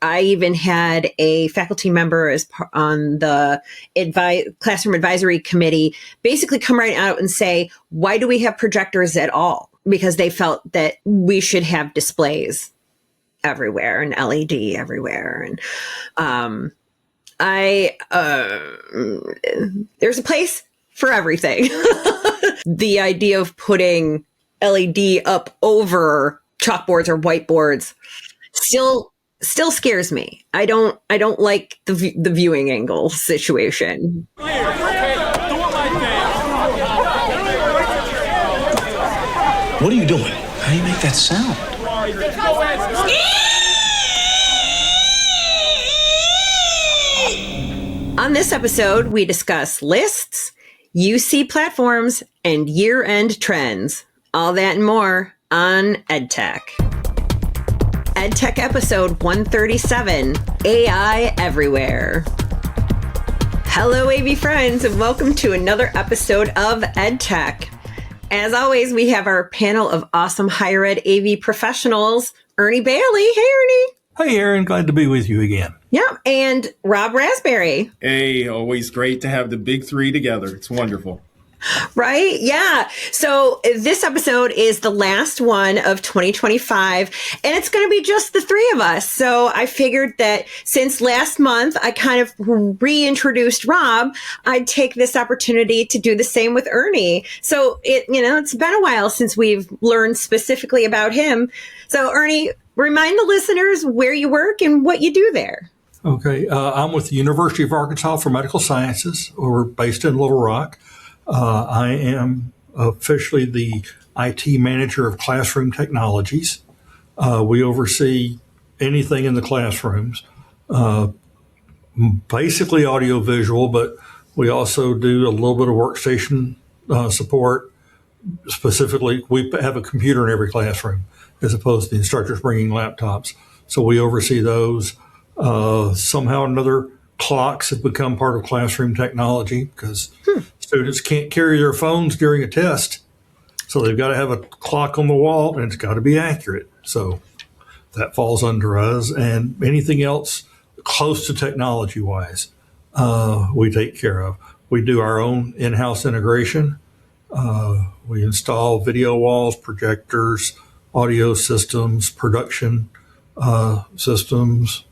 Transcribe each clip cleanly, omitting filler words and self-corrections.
I even had a faculty member on the classroom advisory committee basically come right out and say, why do we have projectors at all? Because they felt that we should have displays everywhere and LED everywhere. And there's a place for everything. The idea of putting LED up over chalkboards or whiteboards still scares me. I don't like the viewing angle situation. What are you doing? How do you make that sound? On this episode, we discuss lists, UC platforms, and year-end trends. All that and more on EDTech. EDTech episode 137, AI Everywhere. Hello, AV friends, and welcome to another episode of EDTech. As always, we have our panel of awesome higher ed AV professionals, Ernie Bailey. Hey, Ernie. Hey, Aaron. Glad to be with you again. Yeah, and Rob Rasberry. Hey, always great to have the big three together. It's wonderful. Right? Yeah. So this episode is the last one of 2025, and it's going to be just the three of us. So I figured that since last month I kind of reintroduced Rob, I'd take this opportunity to do the same with Ernie. So it's been a while since we've learned specifically about him. So Ernie, remind the listeners where you work and what you do there. Okay. I'm with the University of Arkansas for Medical Sciences. We're based in Little Rock. I am officially the IT manager of classroom technologies. We oversee anything in the classrooms, basically audiovisual, but we also do a little bit of workstation support. Specifically, we have a computer in every classroom as opposed to the instructors bringing laptops. So we oversee those. Somehow or another, clocks have become part of classroom technology because students can't carry their phones during a test. So they've got to have a clock on the wall and it's got to be accurate. So that falls under us. And anything else close to technology wise, we take care of. We do our own in-house integration. We install video walls, projectors, audio systems, production systems,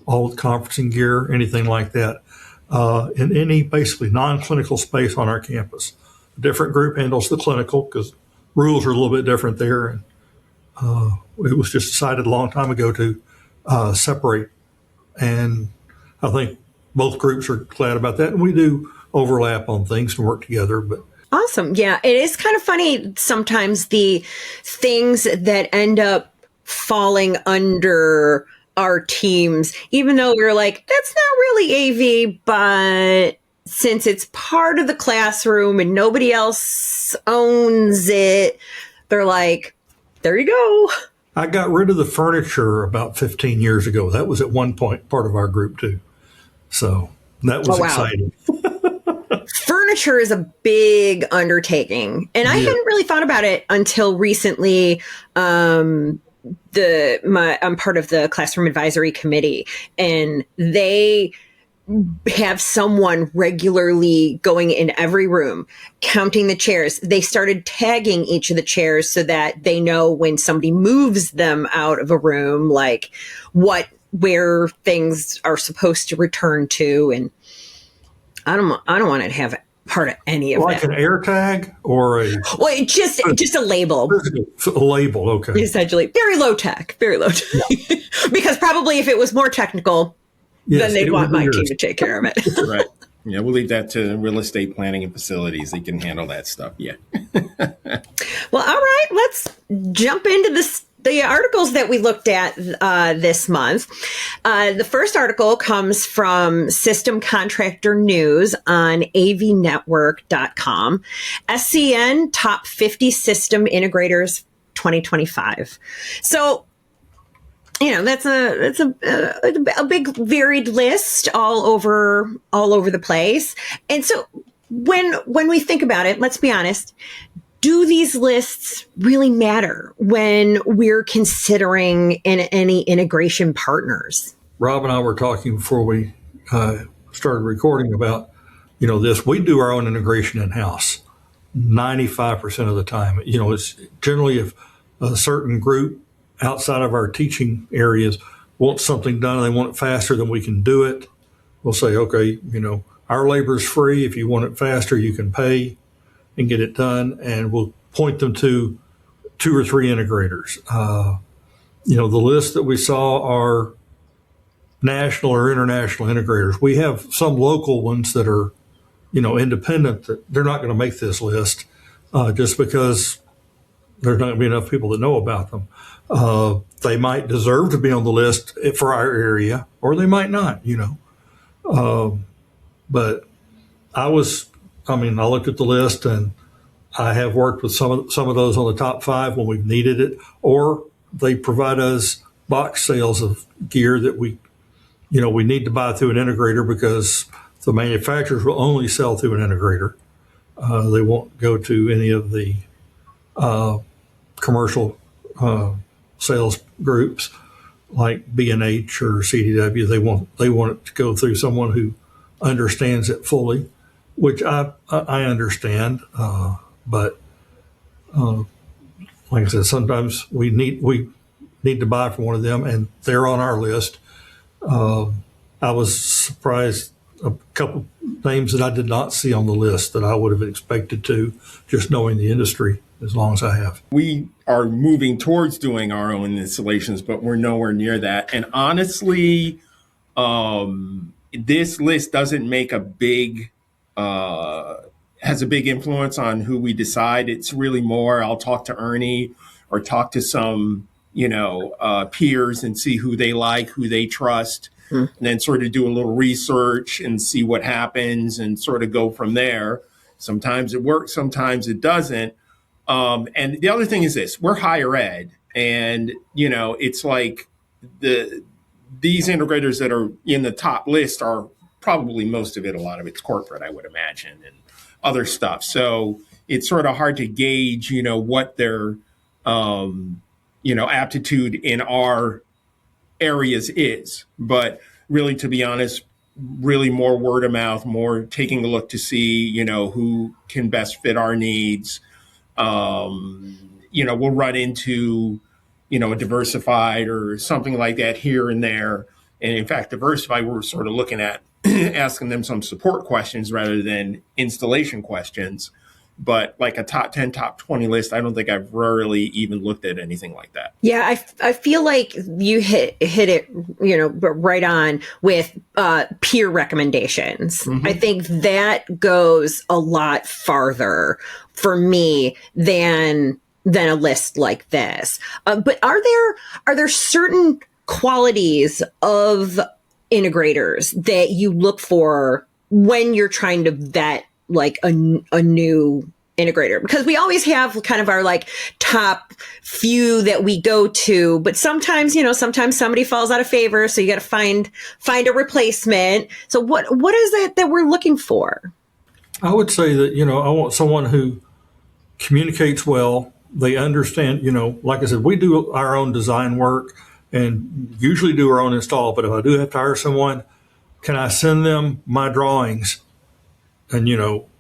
all with conferencing gear, anything like that, in any basically non-clinical space on our campus. A different group handles the clinical because rules are a little bit different there. And it was just decided a long time ago to separate. And I think both groups are glad about that. And we do overlap on things and work together. But awesome. Yeah, it is kind of funny sometimes the things that end up falling under our teams, even though we're like, that's not really AV, but since it's part of the classroom and nobody else owns it, they're like, there you go. I got rid of the furniture about 15 years ago. That was at one point part of our group too. So that was exciting. Furniture is a big undertaking. And I hadn't really thought about it until recently. I'm part of the classroom advisory committee, and they have someone regularly going in every room, counting the chairs. They started tagging each of the chairs so that they know when somebody moves them out of a room, like where things are supposed to return to. And I don't want to have part of any of that. Like an air tag or just a label. A label, okay. Essentially. Very low tech. Yeah. Because probably if it was more technical, then they'd want my team to take care of it. Right. Yeah, we'll leave that to real estate planning and facilities. They can handle that stuff. Yeah. Well, all right. Let's jump into the articles that we looked at this month. The first article comes from System Contractor News on avnetwork.com. SCN Top 50 System Integrators 2025. So, that's a big varied list all over the place. And so when we think about it, let's be honest, do these lists really matter when we're considering any integration partners? Rob and I were talking before we started recording about, this. We do our own integration in-house 95% of the time. It's generally if a certain group outside of our teaching areas wants something done and they want it faster than we can do it, we'll say, okay, our labor is free. If you want it faster, you can pay and get it done. And we'll point them to 2 or 3 integrators. The list that we saw are national or international integrators. We have some local ones that are, independent, that they're not going to make this list just because there's not going to be enough people that know about them. They might deserve to be on the list for our area, or they might not, But I looked at the list, and I have worked with some of those on the top 5 when we've needed it, or they provide us box sales of gear that we need to buy through an integrator because the manufacturers will only sell through an integrator. They won't go to any of the commercial sales groups like B&H or CDW. They want it to go through someone who understands it fully, which I understand. But like I said, sometimes we need to buy from one of them, and they're on our list. I was surprised a couple names that I did not see on the list that I would have expected to, just knowing the industry as long as I have. We are moving towards doing our own installations, but we're nowhere near that. And honestly, this list doesn't make has a big influence on who we decide. It's really more, I'll talk to Ernie or talk to some, peers and see who they like, who they trust, and then sort of do a little research and see what happens and sort of go from there. Sometimes it works, sometimes it doesn't. And the other thing is this, we're higher ed, and, it's like these integrators that are in the top list are probably most of it, a lot of it's corporate, I would imagine, and other stuff. So it's sort of hard to gauge, what their, aptitude in our areas is. But really, to be honest, really more word of mouth, more taking a look to see, who can best fit our needs. We'll run into, a diversified or something like that here and there. And in fact, diversified, we're sort of looking at asking them some support questions rather than installation questions. But like a top 10, top 20 list, I don't think I've rarely even looked at anything like that. Yeah, I feel like you hit it, right on with peer recommendations. Mm-hmm. I think that goes a lot farther for me than a list like this. But are there certain qualities of integrators that you look for when you're trying to vet like a new integrator? Because we always have kind of our like top few that we go to, but sometimes somebody falls out of favor, so you got to find a replacement. So what is it that we're looking for? I would say that I want someone who communicates well. They understand, like I said, we do our own design work and usually do our own install, but if I do have to hire someone, can I send them my drawings? And,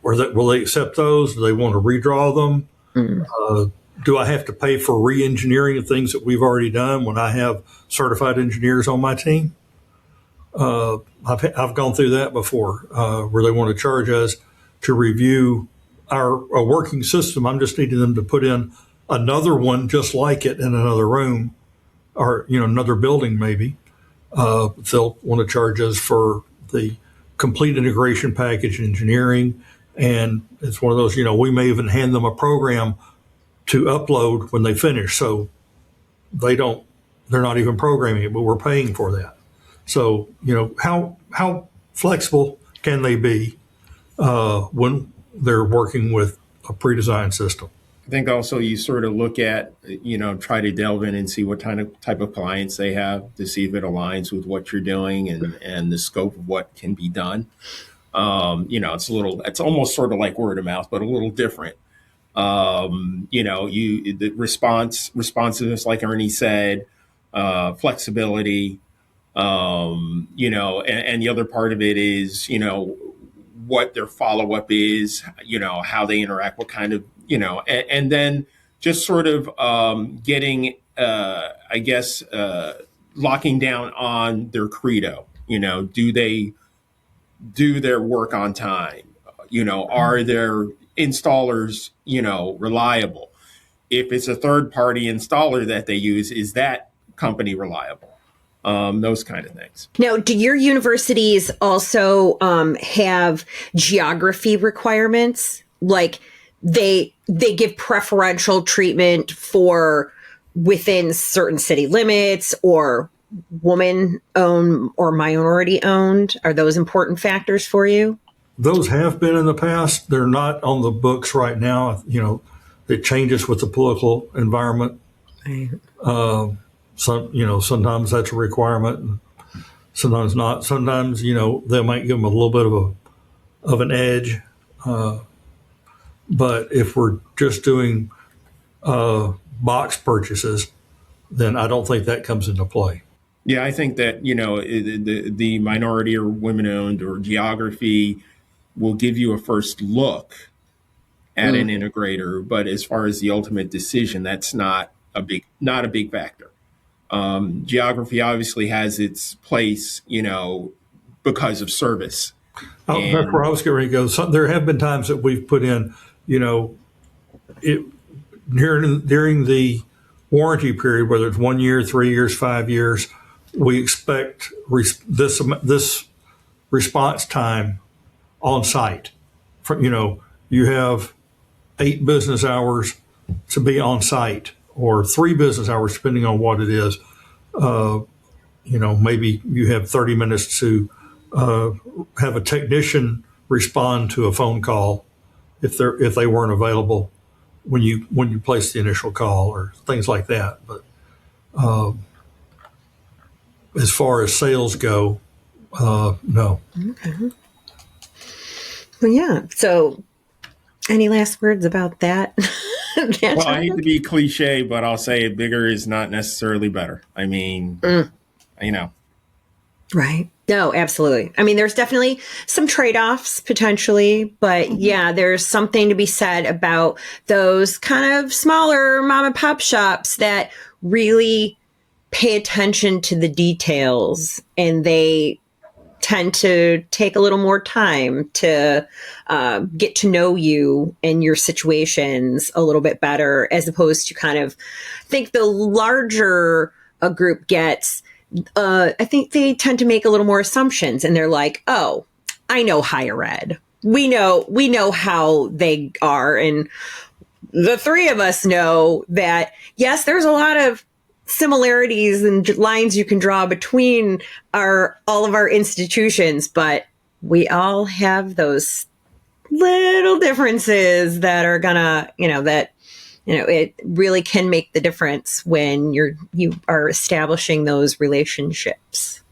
will they accept those? Do they want to redraw them? Mm. Do I have to pay for re-engineering of things that we've already done when I have certified engineers on my team? I've gone through that before, where they want to charge us to review a working system. I'm just needing them to put in another one just like it in another room or, another building maybe. They'll want to charge us for the complete integration package engineering. And it's one of those, we may even hand them a program to upload when they finish. So they're not even programming it, but we're paying for that. So, how flexible can they be when they're working with a pre-designed system? I think also you sort of look at, try to delve in and see what type of clients they have to see if it aligns with what you're doing and the scope of what can be done. It's almost sort of like word of mouth, but a little different. The responsiveness, like Ernie said, flexibility, and the other part of it is, what their follow up is, how they interact, what kind of, and then just sort of getting, locking down on their credo. Do they do their work on time? Are their installers, reliable? If it's a third party installer that they use, is that company reliable? Those kind of things. Now, do your universities also have geography requirements? Like they give preferential treatment for within certain city limits, or woman owned or minority owned? Are those important factors for you? Those have been in the past. They're not on the books right now. It changes with the political environment. Right. Sometimes that's a requirement, and sometimes not. Sometimes, they might give them a little bit of an edge. But if we're just doing box purchases, then I don't think that comes into play. Yeah, I think that, the minority or women owned or geography will give you a first look at an integrator. But as far as the ultimate decision, that's not a big factor. Geography obviously has its place, because of service. That's where I was getting ready to go. There have been times that we've put in, during the warranty period, whether it's 1 year, 3 years, 5 years, we expect this response time on site. You have 8 business hours to be on site, or 3 business hours, depending on what it is. Maybe you have 30 minutes to have a technician respond to a phone call if they weren't available when you place the initial call, or things like that. But as far as sales go, no. Okay. Well, yeah. So, any last words about that? Well, I hate to be cliche, but I'll say bigger is not necessarily better. I mean, Right. No, absolutely. I mean, there's definitely some trade-offs potentially, but yeah, there's something to be said about those kind of smaller mom and pop shops that really pay attention to the details, and they tend to take a little more time to get to know you and your situations a little bit better, as opposed to kind of, I think the larger a group gets, I think they tend to make a little more assumptions, and they're like, oh, I know higher ed. We know how they are. And the three of us know that, yes, there's a lot of similarities and lines you can draw between all of our institutions, but we all have those little differences that are gonna, it really can make the difference when you are establishing those relationships.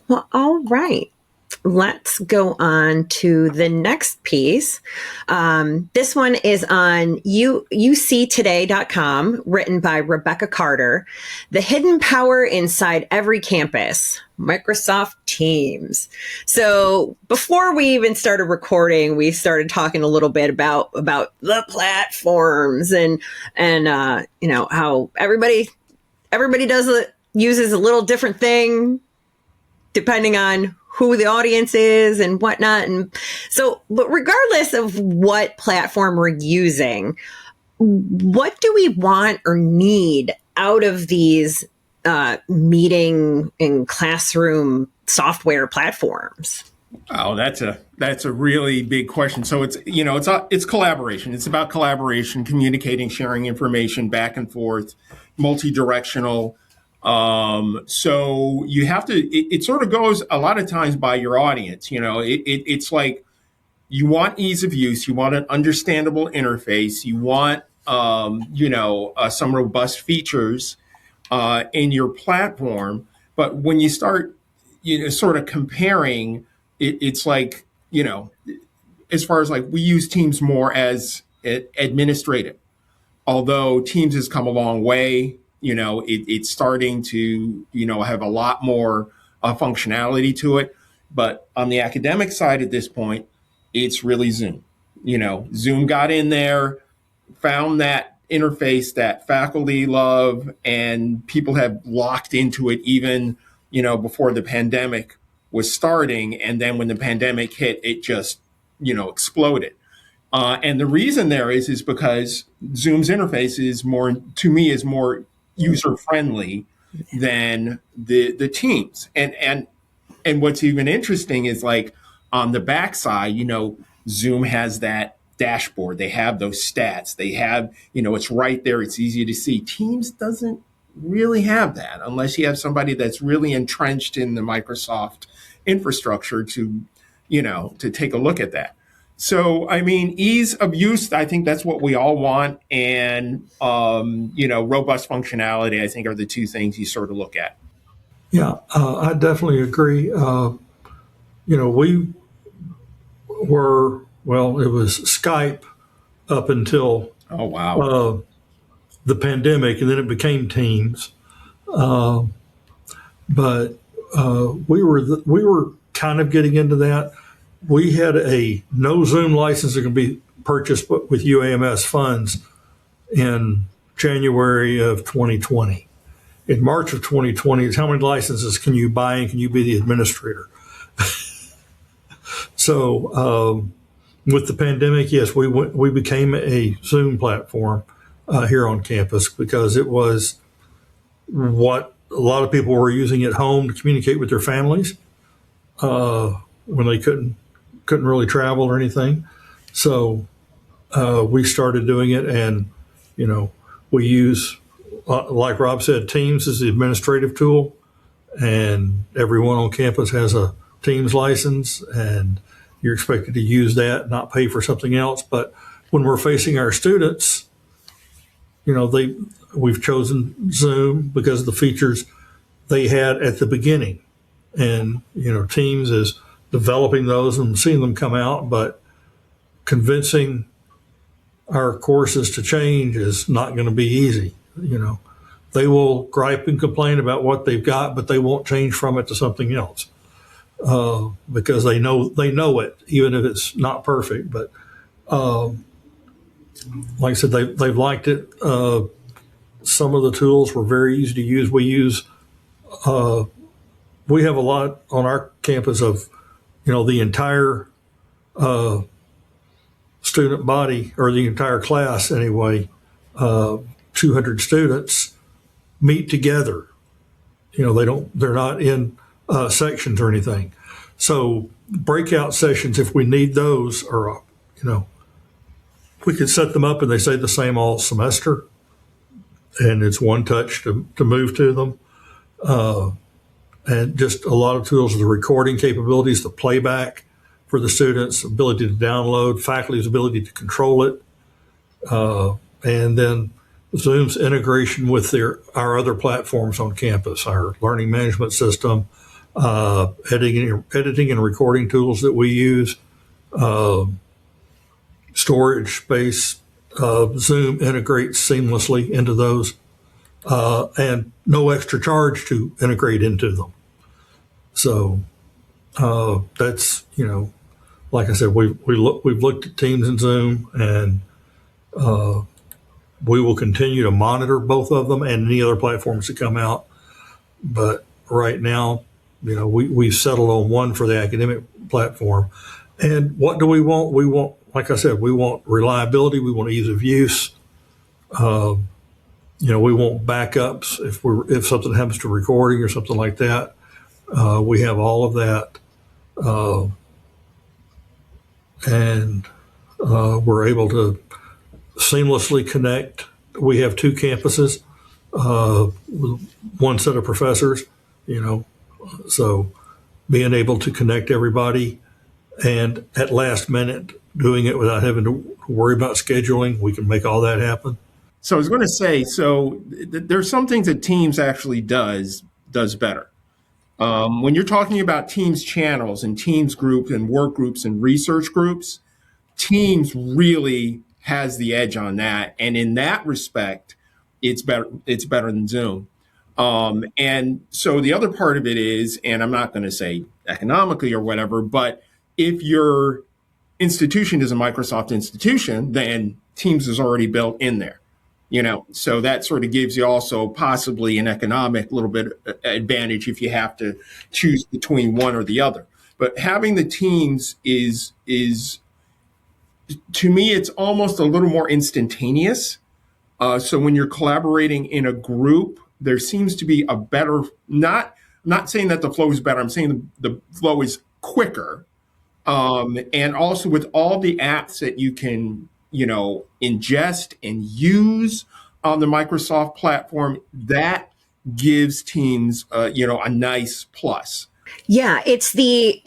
Well, all right. Let's go on to the next piece. This one is on uctoday.com, written by Rebecca Carter. The hidden power inside every campus, Microsoft Teams. So before we even started recording, we started talking a little bit about the platforms and how everybody uses a little different thing depending on who the audience is and whatnot. And so, but regardless of what platform we're using, what do we want or need out of these meeting and classroom software platforms? Oh, that's a really big question. So it's collaboration. It's about collaboration, communicating, sharing information back and forth, multi-directional. So you have to, it sort of goes a lot of times by your audience. It's like you want ease of use, you want an understandable interface, you want, some robust features in your platform. But when you start, sort of comparing, it's like, as far as like we use Teams more as administrative. Although Teams has come a long way, it's starting to, have a lot more functionality to it. But on the academic side at this point, it's really Zoom. Zoom got in there, found that interface that faculty love, and people have locked into it even, before the pandemic was starting. And then when the pandemic hit, it just, exploded. And the reason there is because Zoom's interface is more user friendly than the Teams. And what's even interesting is like on the backside, Zoom has that dashboard. They have those stats. They have, it's right there. It's easy to see. Teams doesn't really have that unless you have somebody that's really entrenched in the Microsoft infrastructure to take a look at that. So, I mean, ease of use, I think that's what we all want. And, robust functionality, I think, are the two things you sort of look at. Yeah, I definitely agree. We were, it was Skype up until oh wow the pandemic, and then it became Teams. But we were kind of getting into that. We had a no Zoom license that can be purchased with UAMS funds in January of 2020. In March of 2020, is how many licenses can you buy and can you be the administrator? So with the pandemic, yes, we became a Zoom platform here on campus because it was what a lot of people were using at home to communicate with their families when they couldn't really travel or anything. So we started doing it, and we use, like Rob said, Teams is the administrative tool, and everyone on campus has a Teams license, and you're expected to use that, not pay for something else. But when we're facing our students, we've chosen Zoom because of the features they had at the beginning, and Teams is developing those and seeing them come out, but convincing our courses to change is not going to be easy. They will gripe and complain about what they've got, but they won't change from it to something else because they know it, even if it's not perfect. But like I said, they've liked it. Some of the tools were very easy to use. We have a lot on our campus of the entire student body, or the entire class anyway, 200 students meet together. They're not in sections or anything. So breakout sessions, if we need those, are, we could set them up and they say the same all semester, and it's one touch to move to them. And just a lot of tools, the recording capabilities, the playback for the students, ability to download, faculty's ability to control it, and then Zoom's integration with our other platforms on campus, our learning management system, editing and recording tools that we use, storage space. Zoom integrates seamlessly into those, and no extra charge to integrate into them. So that's, like I said, we've looked at Teams and Zoom, and we will continue to monitor both of them and any other platforms that come out. But right now, we've settled on one for the academic platform. And what do we want? We want, like I said, we want reliability. We want ease of use. We want backups if something happens to recording or something like that. We have all of that. And we're able to seamlessly connect. We have two campuses, one set of professors, so being able to connect everybody, and at last minute doing it without having to worry about scheduling, we can make all that happen. So I was going to say, there's some things that Teams actually does better. When you're talking about Teams channels and Teams groups and work groups and research groups, Teams really has the edge on that. And in that respect, it's better than Zoom. And so the other part of it is, and I'm not going to say economically or whatever, but if your institution is a Microsoft institution, then Teams is already built in there, so that sort of gives you also possibly an economic little bit advantage if you have to choose between one or the other. But having the Teams is to me, it's almost a little more instantaneous. So when you're collaborating in a group, there seems to be a better, not saying that the flow is better, I'm saying the flow is quicker. And also with all the apps that you can, ingest and use on the Microsoft platform, that gives Teams, a nice plus. Yeah, it's the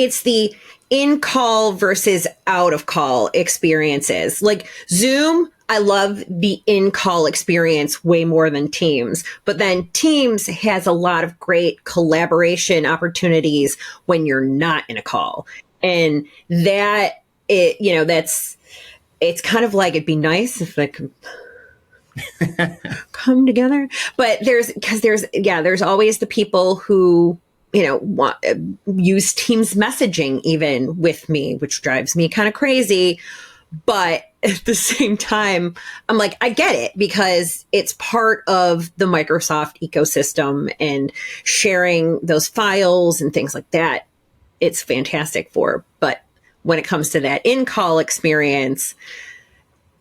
in-call versus out-of-call experiences. Like Zoom, I love the in-call experience way more than Teams. But then Teams has a lot of great collaboration opportunities when you're not in a call. And that, it's kind of like, it'd be nice if they could come together. But there's always the people who, use Teams messaging even with me, which drives me kind of crazy. But at the same time, I'm like, I get it because it's part of the Microsoft ecosystem and sharing those files and things like that. It's fantastic for. But when it comes to that in-call experience,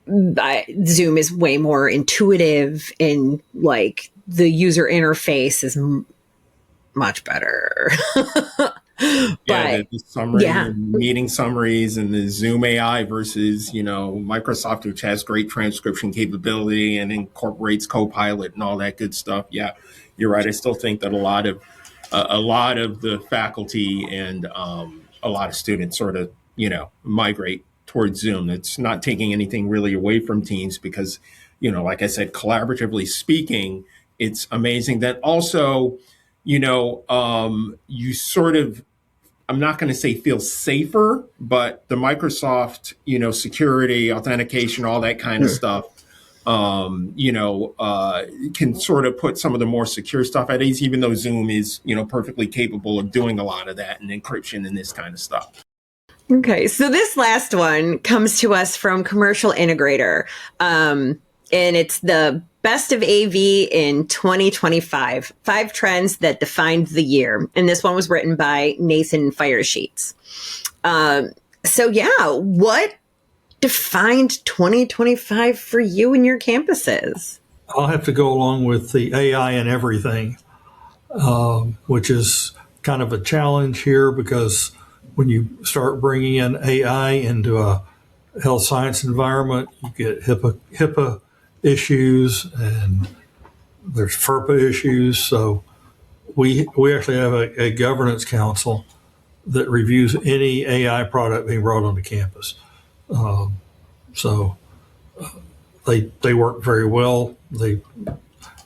Zoom is way more intuitive and like the user interface is much better. The summary, meeting summaries, and the Zoom AI versus Microsoft, which has great transcription capability and incorporates Copilot and all that good stuff. Yeah, you're right. I still think that a lot of the faculty and a lot of students sort of migrate towards Zoom. It's not taking anything really away from Teams because like I said, collaboratively speaking, it's amazing. That also you sort of, I'm not going to say feel safer, but the Microsoft, security, authentication, all that kind of stuff, can sort of put some of the more secure stuff at ease, even though Zoom is, perfectly capable of doing a lot of that and encryption and this kind of stuff. Okay, so this last one comes to us from Commercial Integrator, and it's the Best of AV in 2025, 5 trends that defined the year. And this one was written by Nathan Firesheets. What defined 2025 for you and your campuses? I'll have to go along with the AI and everything, which is kind of a challenge here because when you start bringing in AI into a health science environment, you get HIPAA issues and there's FERPA issues. So we actually have a governance council that reviews any AI product being brought onto campus. They work very well.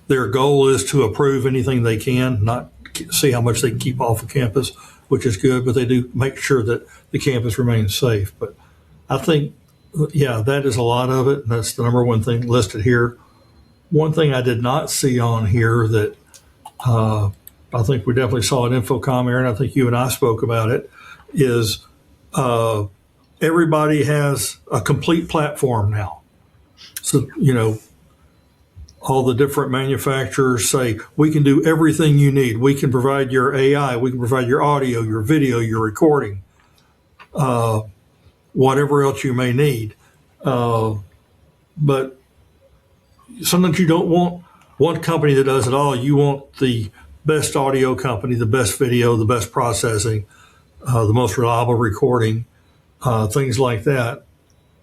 Their goal is to approve anything they can, not see how much they can keep off of campus, which is good, but they do make sure that the campus remains safe. But I think that is a lot of it. And that's the number one thing listed here. One thing I did not see on here that I think we definitely saw at InfoComm, Aaron, I think you and I spoke about it, is everybody has a complete platform now. So, all the different manufacturers say, we can do everything you need. We can provide your AI. We can provide your audio, your video, your recording. Whatever else you may need. But sometimes you don't want one company that does it all. You want the best audio company, the best video, the best processing, the most reliable recording, things like that,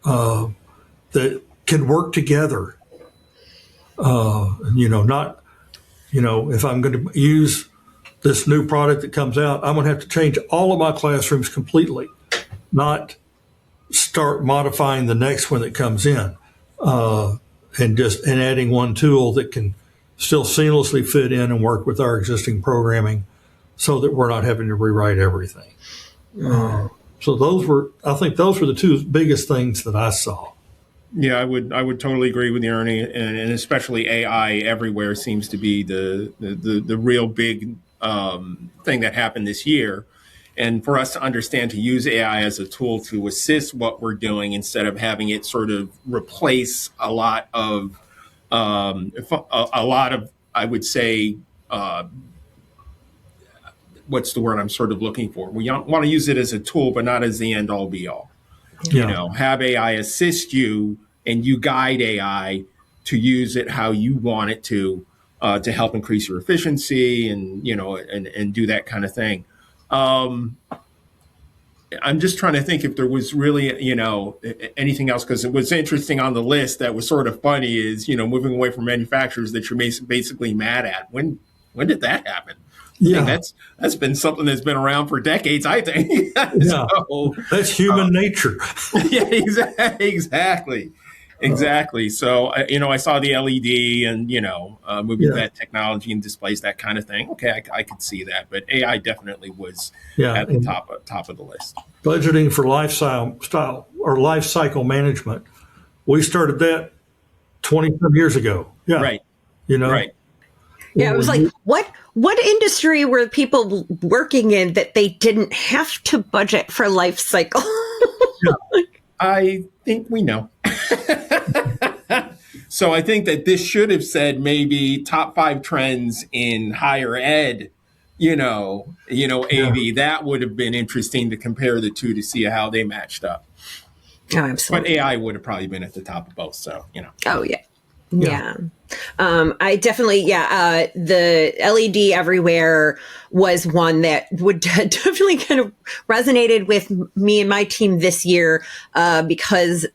that can work together. If I'm going to use this new product that comes out, I'm going to have to change all of my classrooms completely, not start modifying the next one that comes in, and adding one tool that can still seamlessly fit in and work with our existing programming so that we're not having to rewrite everything. So I think those were the two biggest things that I saw. Yeah, I would totally agree with you, Ernie, and especially AI everywhere seems to be the real big thing that happened this year. And for us to understand to use AI as a tool to assist what we're doing instead of having it sort of replace a lot of I would say what's the word I'm sort of looking for? We want to use it as a tool, but not as the end all be all. Yeah. You know, have AI assist you and you guide AI to use it how you want it to help increase your efficiency and, you know, and do that kind of thing. I'm just trying to think if there was really, you know, anything else, because it was interesting on the list that was sort of funny is, you know, moving away from manufacturers that you're basically mad at. When did that happen? Yeah, that's been something that's been around for decades, I think. Yeah, so, that's human nature. Yeah, exactly. So, you know, I saw the LED and, you know, moving that technology and displays, that kind of thing. Okay, I could see that. But AI definitely was at the top of the list. Budgeting for lifestyle or life cycle management. We started that 20 some years ago. Yeah. Right. You know? Right. Yeah, it was like, what industry were people working in that they didn't have to budget for life cycle? I think we know. So I think that this should have said maybe top 5 trends in higher ed, you know, AV. That would have been interesting to compare the two to see how they matched up. Oh, absolutely. But AI would have probably been at the top of both. So, you know. Oh, yeah. Yeah. I definitely, the LED everywhere was one that would definitely kind of resonated with me and my team this year, because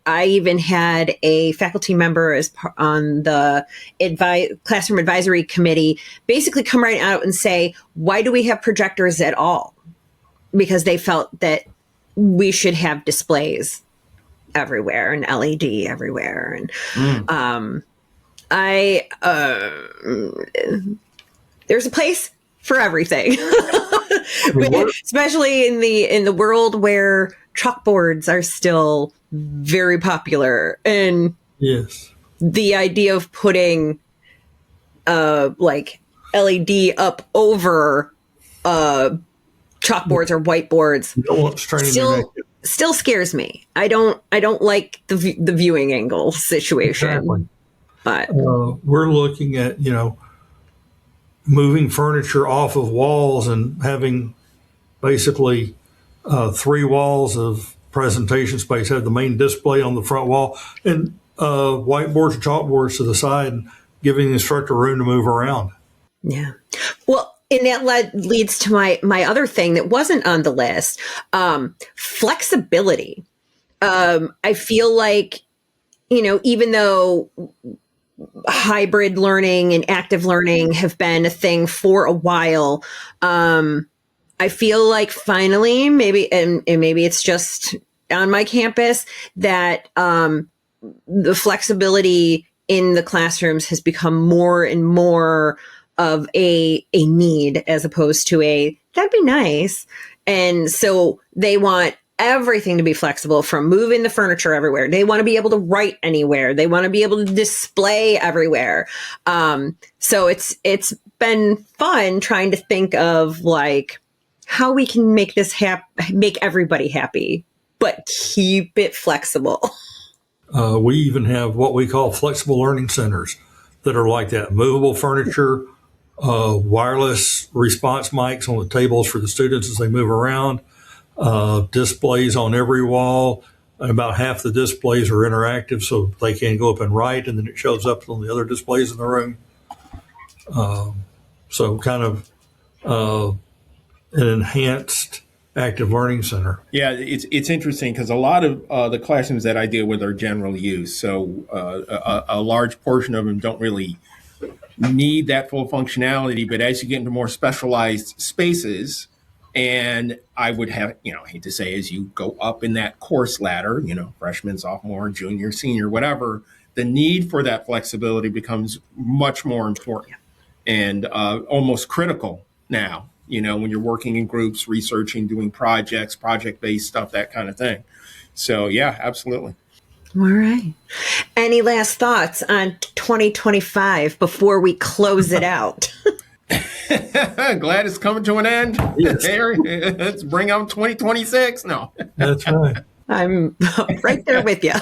I even had a faculty member on the classroom advisory committee basically come right out and say, why do we have projectors at all? Because they felt that we should have displays everywhere and LED everywhere. And there's a place for everything, but especially in the world where chalkboards are still very popular. And yes, the idea of putting like LED up over chalkboards or whiteboards still scares me. I don't like the viewing angle situation. Exactly. But we're looking at, you know, moving furniture off of walls and having basically 3 walls of presentation space, have the main display on the front wall and whiteboards and chalkboards to the side, and giving the instructor room to move around. Yeah. Well, and that leads to my other thing that wasn't on the list, flexibility. I feel like, you know, even though hybrid learning and active learning have been a thing for a while, I feel like finally, maybe it's just on my campus, that the flexibility in the classrooms has become more and more of a need, as opposed to that'd be nice. And so they want everything to be flexible, from moving the furniture everywhere. They want to be able to write anywhere. They want to be able to display everywhere. So it's been fun trying to think of like how we can make this make everybody happy, but keep it flexible. We even have what we call flexible learning centers that are like that. Movable furniture, wireless response mics on the tables for the students as they move around, displays on every wall. And about half the displays are interactive, so they can go up and write, and then it shows up on the other displays in the room. So kind of an enhanced active learning center. Yeah, it's interesting because a lot of the classrooms that I deal with are general use. So a large portion of them don't really need that full functionality. But as you get into more specialized spaces, and I would have, I hate to say, as you go up in that course ladder, freshman, sophomore, junior, senior, whatever, the need for that flexibility becomes much more important and almost critical now. when you're working in groups, researching, doing projects, project-based stuff, that kind of thing. So, yeah, absolutely. All right. Any last thoughts on 2025 before we close it out? Glad it's coming to an end. Yes. Harry, let's bring out 2026. No. That's right. I'm right there with you.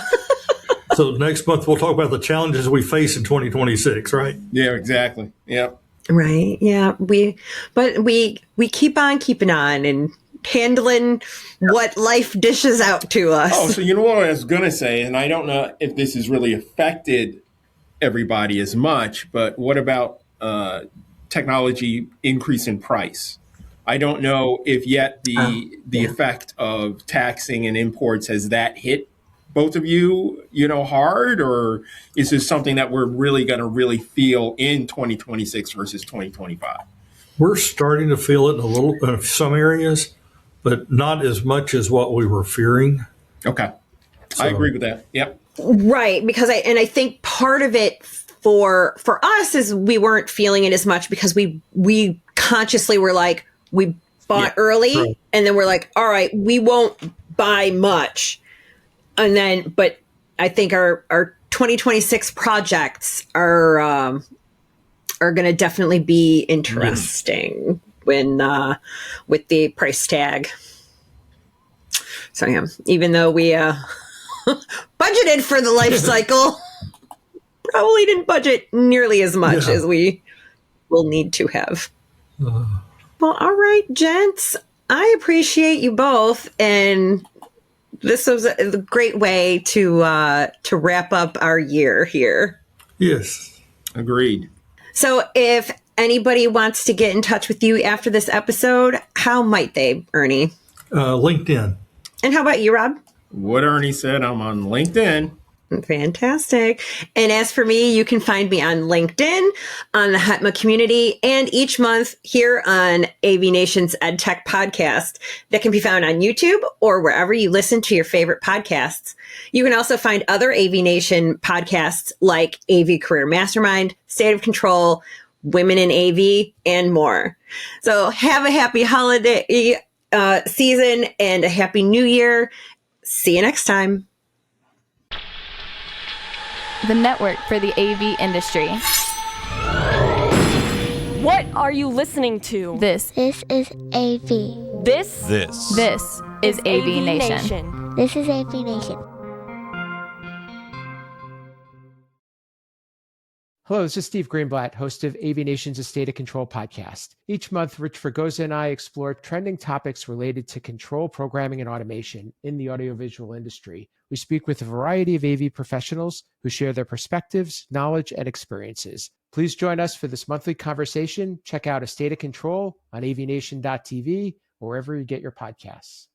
So next month we'll talk about the challenges we face in 2026, right? Yeah, exactly. Yep. Right. Yeah. We keep on keeping on and handling what life dishes out to us. Oh, so you know what I was going to say, and I don't know if this has really affected everybody as much, but what about technology increase in price? I don't know if yet the effect of taxing and imports, has that hit both of you, hard, or is this something that we're really going to really feel in 2026 versus 2025? We're starting to feel it in some areas, but not as much as what we were fearing. Okay. I agree with that. Yep. Right. Because I think part of it for us is we weren't feeling it as much because we consciously were like, we bought early, right. And then we're like, all right, we won't buy much. And then, but I think our 2026 projects are going to definitely be interesting when with the price tag. So yeah, even though we budgeted for the life cycle, probably didn't budget nearly as much as we will need to have. Well, all right, gents, I appreciate you both, and this was a great way to wrap up our year here. Yes. Agreed. So if anybody wants to get in touch with you after this episode, how might they, Ernie? LinkedIn. And how about you, Rob? What Ernie said, I'm on LinkedIn. Fantastic. And as for me, you can find me on LinkedIn, on the HETMA community, and each month here on AVNation's EdTech podcast that can be found on YouTube or wherever you listen to your favorite podcasts. You can also find other AVNation podcasts like AV Career Mastermind, State of Control, Women in AV, and more. So have a happy holiday season and a happy new year. See you next time. The network for the AV industry. What are you listening to? This is AV. This is AVNation. This is AVNation. Hello, this is Steve Greenblatt, host of AVNation's A State of Control podcast. Each month, Rich Fregosa and I explore trending topics related to control programming and automation in the audiovisual industry. We speak with a variety of AV professionals who share their perspectives, knowledge, and experiences. Please join us for this monthly conversation. Check out A State of Control on avnation.tv or wherever you get your podcasts.